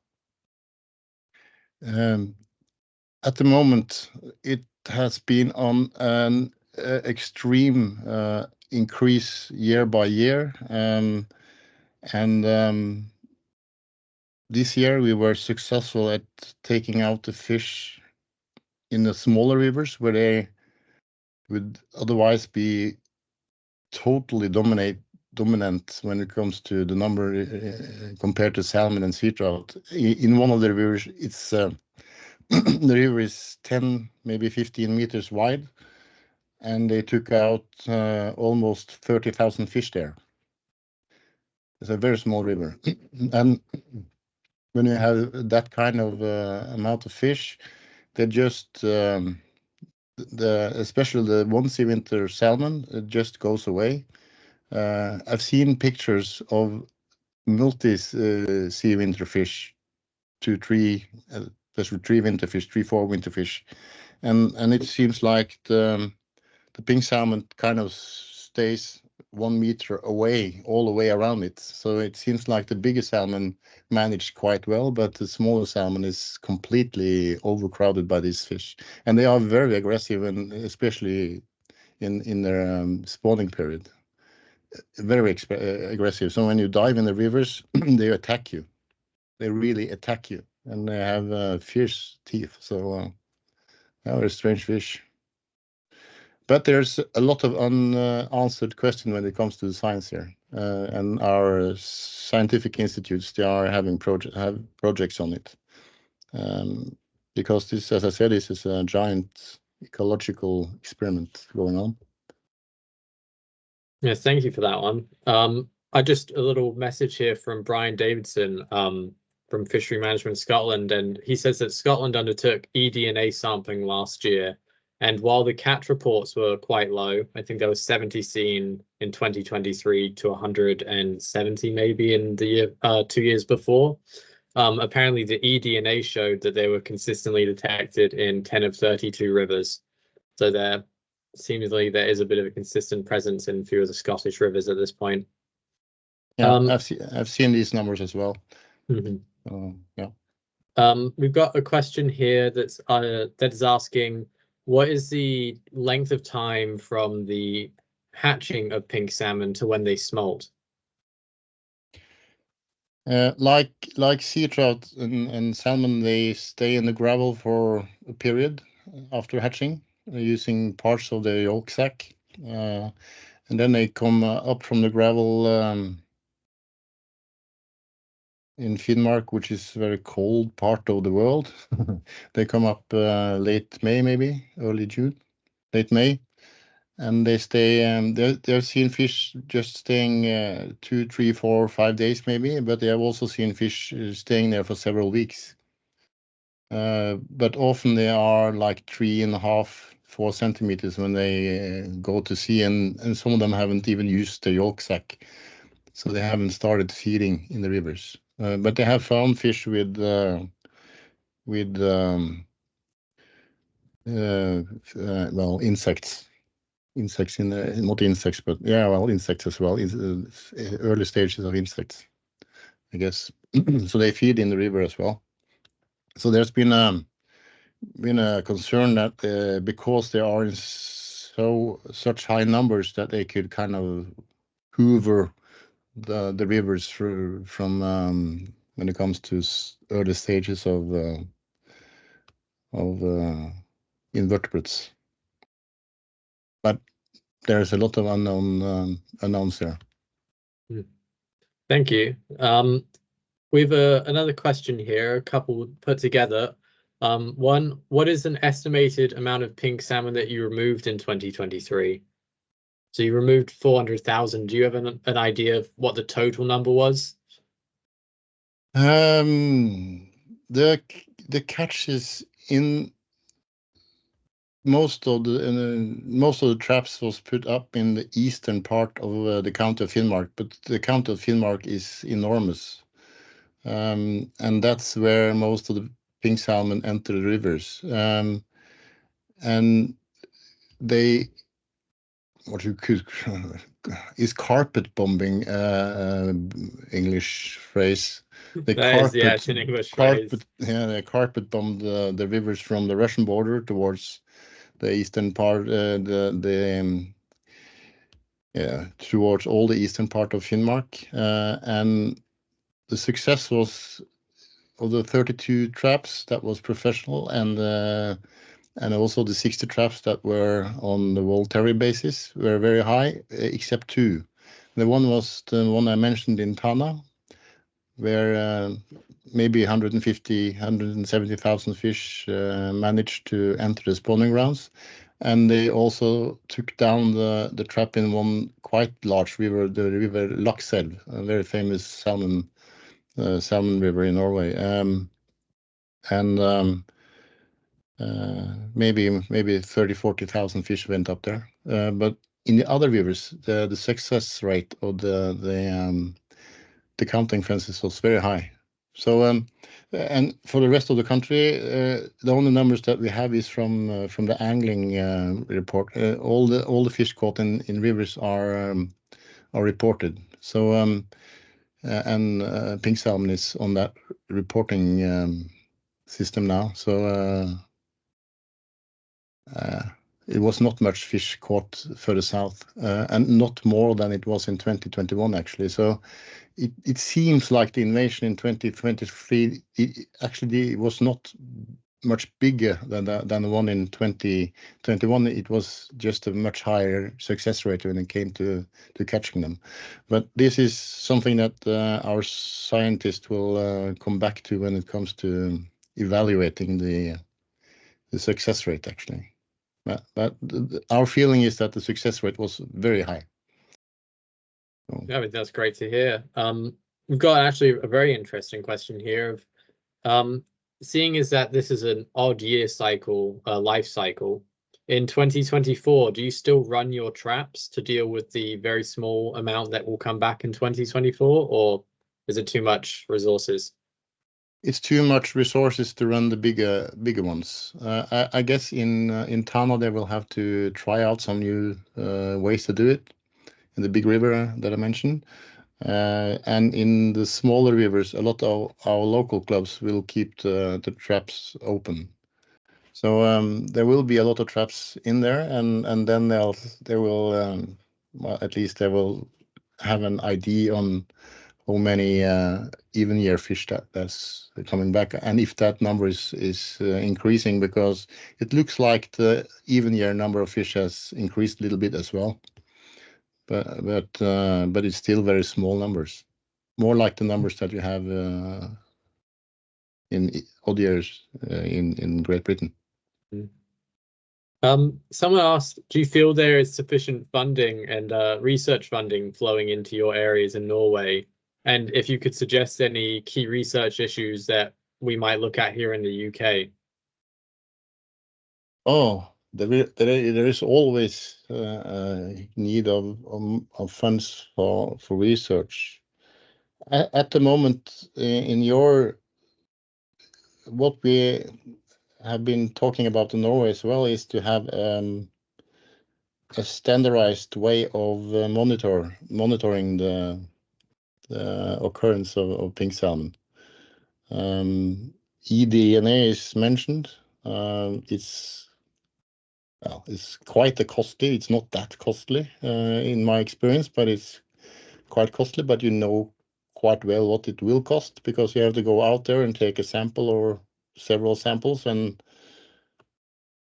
Speaker 2: at the moment it has been on an extreme increase year by year, and this year we were successful at taking out the fish in the smaller rivers where they would otherwise be totally dominant when it comes to the number compared to salmon and sea trout. In one of the rivers, it's the river is 10, maybe 15 meters wide, and they took out almost 30,000 fish there. It's a very small river. And when you have that kind of amount of fish, they just especially the one-sea winter salmon, it just goes away. I've seen pictures of multi-sea winter fish, 2, 3, especially 3 winter fish, 3, 4 winter fish, and it seems like the pink salmon kind of stays 1 meter away all the way around it. So it seems like the bigger salmon managed quite well, but the smaller salmon is completely overcrowded by these fish, and they are very aggressive, and especially in their spawning period, very aggressive. So when you dive in the rivers, they attack you. They really attack you, and they have fierce teeth. So they're a strange fish. But there's a lot of unanswered question when it comes to the science here, and our scientific institutes, they are having projects on it, because this, as I said, this is a giant ecological experiment going on.
Speaker 1: Yeah, thank you for that one. I just a little message here from Brian Davidson from Fishery Management Scotland, and he says that Scotland undertook eDNA sampling last year, and while the catch reports were quite low, I think there was 70 seen in 2023 to 170 maybe in the year 2 years before. Apparently the eDNA showed that they were consistently detected in 10 of 32 rivers. So there seemingly there is a bit of a consistent presence in a few of the Scottish rivers at this point.
Speaker 2: Yeah, I've seen these numbers as well.
Speaker 1: Mhm.
Speaker 2: Yeah.
Speaker 1: We've got a question here that is asking, what is the length of time from the hatching of pink salmon to when they smolt?
Speaker 2: Like sea trout and salmon, they stay in the gravel for a period after hatching, using parts of the yolk sac, and then they come up from the gravel in Finnmark, which is a very cold part of the world. They come up late May, maybe early June, late May, and they stay. They've seen fish just staying 2, 3, 4, 5 days maybe, but they have also seen fish staying there for several weeks. But often they are like 3.5, 4 centimeters when they go to sea, and some of them haven't even used the yolk sac, so they haven't started feeding in the rivers. But they have found fish with well, insects in the, not insects, but yeah, well, insects as well, early stages of insects, I guess. So they feed in the river as well. So there's been a concern that because they are in such high numbers that they could kind of hoover the rivers from when it comes to early stages of invertebrates. But there's a lot of unknowns there.
Speaker 1: Thank you. We've another question here, a couple put together. One, what is an estimated amount of pink salmon that you removed in 2023? So you removed 400,000. Do you have an idea of what the total number was?
Speaker 2: The catches in most of the traps was put up in the eastern part of the county of Finnmark, but the county of Finnmark is enormous, and that's where most of the pink salmon enter the rivers, and they, what you could is carpet bombing English phrase.
Speaker 1: Yeah, it's an English phrase.
Speaker 2: Yeah, they carpet bombed the rivers from the Russian border towards the eastern part, yeah, towards all the eastern part of Finnmark, and the success was of the 32 traps that was professional, and also the 60 traps that were on the voluntary basis were very high, except 2. The one was the one I mentioned in Tana, where maybe 150, 170,000 fish managed to enter the spawning grounds. And they also took down the trap in one quite large river, the river Lakselv, a very famous salmon river in Norway. Maybe 30, 40,000 fish went up there. But in the other rivers, the success rate of the counting fences was very high. So and for the rest of the country, the only numbers that we have is from the angling report. All the fish caught in rivers are reported. So and pink salmon is on that reporting system now. So it was not much fish caught further south, and not more than it was in 2021 actually. So it seems like the invasion in 2023 actually was not much bigger than the one in 2021. It was just a much higher success rate when it came to catching them. But this is something that our scientists will come back to when it comes to evaluating the success rate actually. But our feeling is that the success rate was very high. So.
Speaker 1: Yeah, I mean, that's great to hear. We've got actually a very interesting question here of seeing as that this is an odd year cycle, life cycle. In 2024, do you still run your traps to deal with the very small amount that will come back in 2024, or is it too much resources?
Speaker 2: It's too much resources to run the bigger ones. I guess in Tana they will have to try out some new ways to do it in the big river that I mentioned. And in the smaller rivers, a lot of our local clubs will keep the traps open. So there will be a lot of traps in there, and then they will well, at least they will have an idea on how many even year fish that's coming back, and if that number is increasing, because it looks like the even year number of fish has increased a little bit as well. But it's still very small numbers, more like the numbers that you have in odd years in Great Britain.
Speaker 1: Someone asked, do you feel there is sufficient funding and research funding flowing into your areas in Norway? And if you could suggest any key research issues that we might look at here in the UK.
Speaker 2: Oh, there is always need of funds for research. At the moment, in what we have been talking about in Norway as well is to have a standardized way of monitoring the occurrence of pink salmon. eDNA is mentioned. It's quite costly. It's not that costly in my experience, but it's quite costly. But you know quite well what it will cost, because you have to go out there and take a sample or several samples, and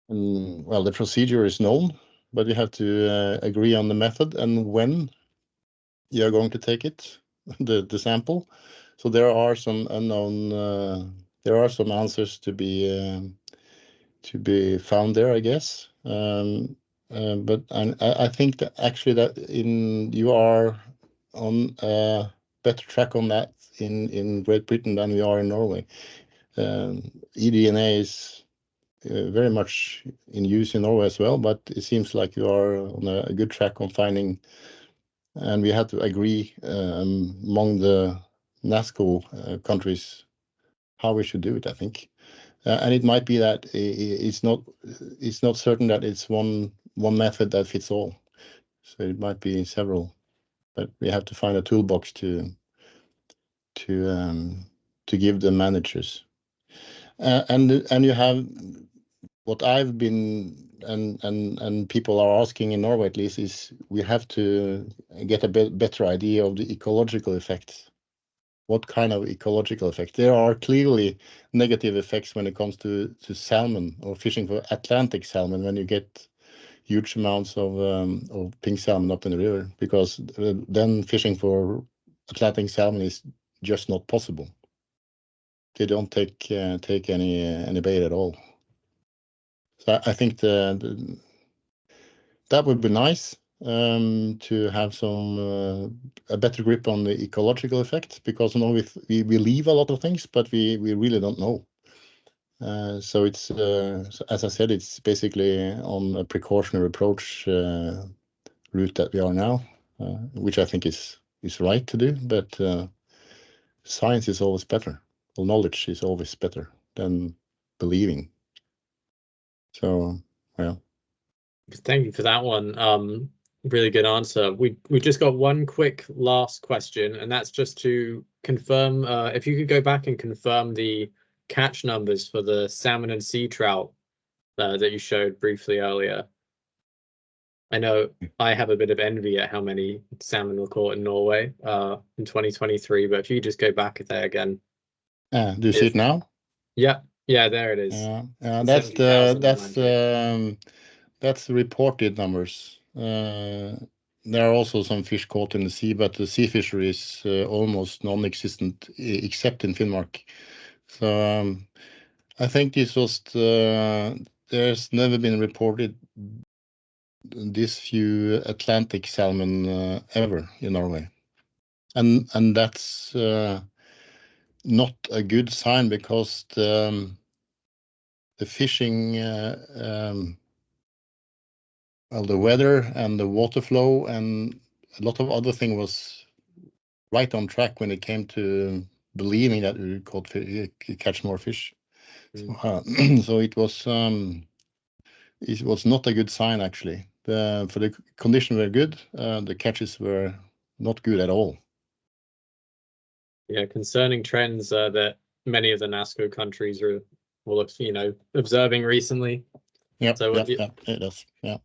Speaker 2: well, the procedure is known, but you have to agree on the method and when you are going to take it, the sample. So there are some unknown, there are some answers to be found there, I guess. But I think that actually that you are on a better track on that in Great Britain than we are in Norway. eDNA is very much in use in Norway as well, but it seems like you are on a good track on finding, and we had to agree among the NASCO countries how we should do it, I think. And it might be that it's not certain that it's one method that fits all. So it might be several, but we have to find a toolbox to give the managers. And you have what I've been and people are asking in Norway at least is we have to get a better idea of the ecological effects. What kind of ecological effect? There are clearly negative effects when it comes to salmon or fishing for Atlantic salmon when you get huge amounts of pink salmon up in the river, because then fishing for Atlantic salmon is just not possible. They don't take any bait at all. So I think that would be nice to have some a better grip on the ecological effect, because now we leave a lot of things, but we really don't know. So it's so as I said, it's basically on a precautionary approach route that we are now, which I think is right to do. But science is always better. Well, knowledge is always better than believing. So well.
Speaker 1: Thank you for that one. Really good answer. We just got one quick last question, and that's just to confirm if you could go back and confirm the catch numbers for the salmon and sea trout that you showed briefly earlier. I know I have a bit of envy at how many salmon were caught in Norway in 2023, but if you just go back there again.
Speaker 2: Do you see it now?
Speaker 1: Yeah, there it is.
Speaker 2: That's the reported numbers. There are also some fish caught in the sea, but the sea fishery is almost non-existent except in Finnmark. So I think this was there's never been reported this few Atlantic salmon ever in Norway. and that's not a good sign, because the fishing, well, the weather and the water flow and a lot of other things was right on track when it came to believing that we could catch more fish. So it was not a good sign, actually. For the conditions were good, the catches were not good at all.
Speaker 1: Yeah, concerning trends that many of the NASCO countries are, well, observing recently.
Speaker 2: Yeah,
Speaker 1: so
Speaker 2: it does. Yeah.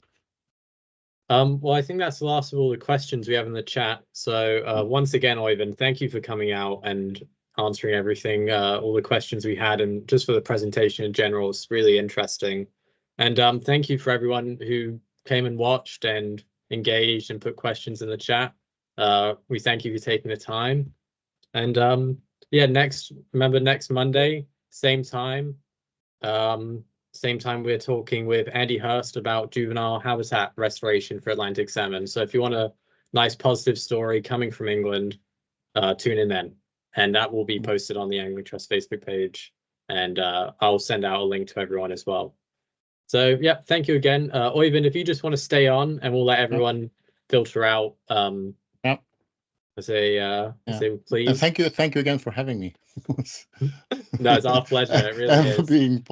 Speaker 1: Well, I think that's the last of all the questions we have in the chat. So once again, Øyvind, thank you for coming out and answering everything, all the questions we had, and just for the presentation in general. It's really interesting. And thank you for everyone who came and watched and engaged and put questions in the chat. We thank you for taking the time. And yeah, remember next Monday, same time. Same time we're talking with Andy Hurst about juvenile habitat restoration for Atlantic salmon. So if you want a nice positive story coming from England, tune in then. And that will be posted on the Angling Trust Facebook page. And I'll send out a link to everyone as well. So yeah, thank you again. Øyvind, if you just want to stay on, and we'll let everyone filter out. I say please.
Speaker 2: Thank you again for having me.
Speaker 1: No, it's our pleasure. It really is.
Speaker 2: For being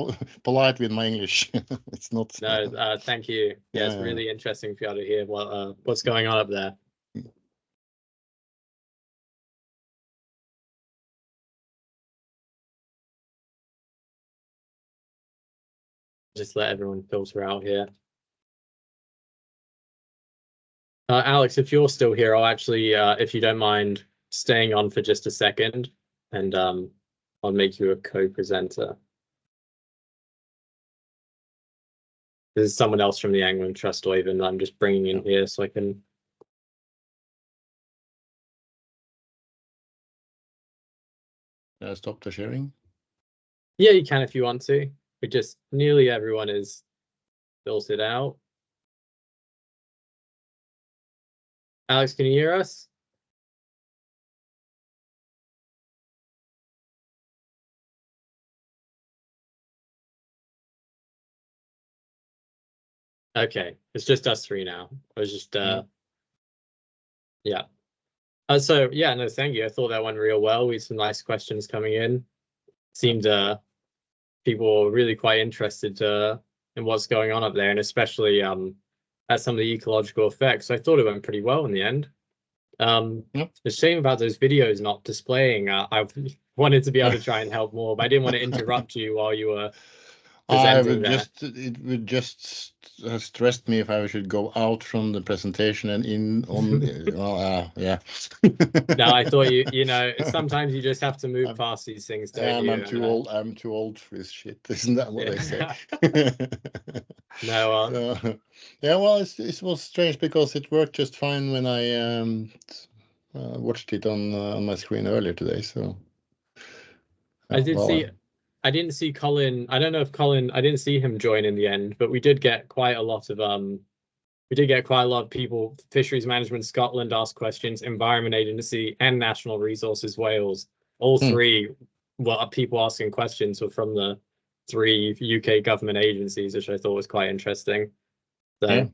Speaker 2: polite with my English. It's not.
Speaker 1: No, thank you. Yeah, it's really interesting for you to hear what's going on up there. Just let everyone filter out here. Alex, if you're still here, I'll actually, if you don't mind staying on for just a second, and I'll make you a co-presenter. This is someone else from the Angling Trust, Øyvind, I'm just bringing in here so I can.
Speaker 2: Stop the sharing?
Speaker 1: Yeah, you can if you want to. But just nearly everyone is filtered out. Alex, can you hear us? Okay, it's just us three now. I was just yeah. So yeah, no, thank you. I thought that went real well. We had some nice questions coming in. Seemed people were really quite interested in what's going on up there, and especially at some of the ecological effects. So I thought it went pretty well in the end. It's a shame about those videos not displaying. I wanted to be able to try and help more, but I didn't want to interrupt you while you were presenting
Speaker 2: it would just stressed me if I should go out from the presentation and in on. Well, yeah.
Speaker 1: No, I thought you know, sometimes you just have to move past these things, don't you?
Speaker 2: I'm too old. I'm too old for this shit. Isn't that what they say?
Speaker 1: No.
Speaker 2: Yeah. Well, it was strange because it worked just fine when I watched it on my screen earlier today. So
Speaker 1: I didn't see Colin. I don't know if Colin. I didn't see him join in the end, but we did get quite a lot of people. Fisheries Management Scotland asked questions, Environment Agency, and National Resources Wales. All three, people asking questions were from the 3 UK government agencies, which I thought was quite interesting. So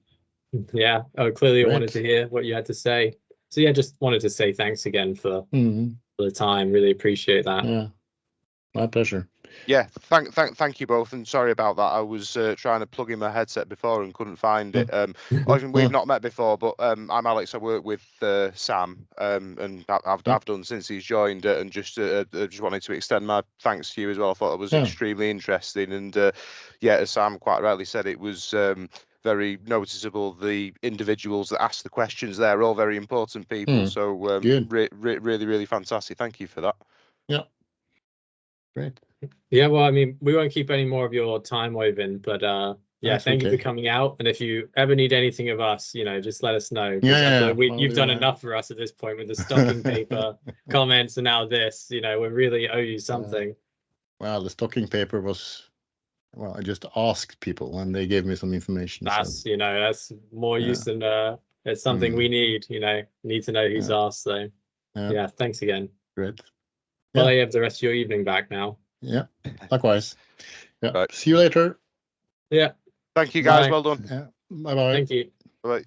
Speaker 1: yeah, clearly I wanted to hear what you had to say. So yeah, just wanted to say thanks again for the time. Really appreciate that.
Speaker 2: Yeah, my pleasure.
Speaker 3: Yeah, thank you both, and sorry about that. I was trying to plug in my headset before and couldn't find it. We've not met before, but I'm Alex. I work with Sam, and I've done since he's joined, and just wanted to extend my thanks to you as well. I thought it was extremely interesting, and yeah, as Sam quite rightly said, it was very noticeable. The individuals that asked the questions there are all very important people. So really fantastic. Thank you for that.
Speaker 2: Yeah. Great.
Speaker 1: Yeah, well, I mean, we won't keep any more of your time, Øyvind, but yeah, thank you for coming out. And if you ever need anything of us, you know, just let us know. You've done enough for us at this point with the stocking paper comments, and now this. You know, we really owe you something.
Speaker 2: Well, the stocking paper was, well, I just asked people and they gave me some information.
Speaker 1: You know, that's more use than it's something we need. You know, need to know who's asked. So Yeah, thanks again.
Speaker 2: Great.
Speaker 1: Well,
Speaker 2: Yeah.
Speaker 1: you have the rest of your evening back now.
Speaker 2: Yeah, likewise. Yeah.
Speaker 3: Right.
Speaker 2: See you later.
Speaker 1: Yeah.
Speaker 3: Thank you, guys.
Speaker 1: Bye.
Speaker 3: Well done.
Speaker 2: Yeah. Bye-bye.
Speaker 1: Thank you.
Speaker 3: Bye.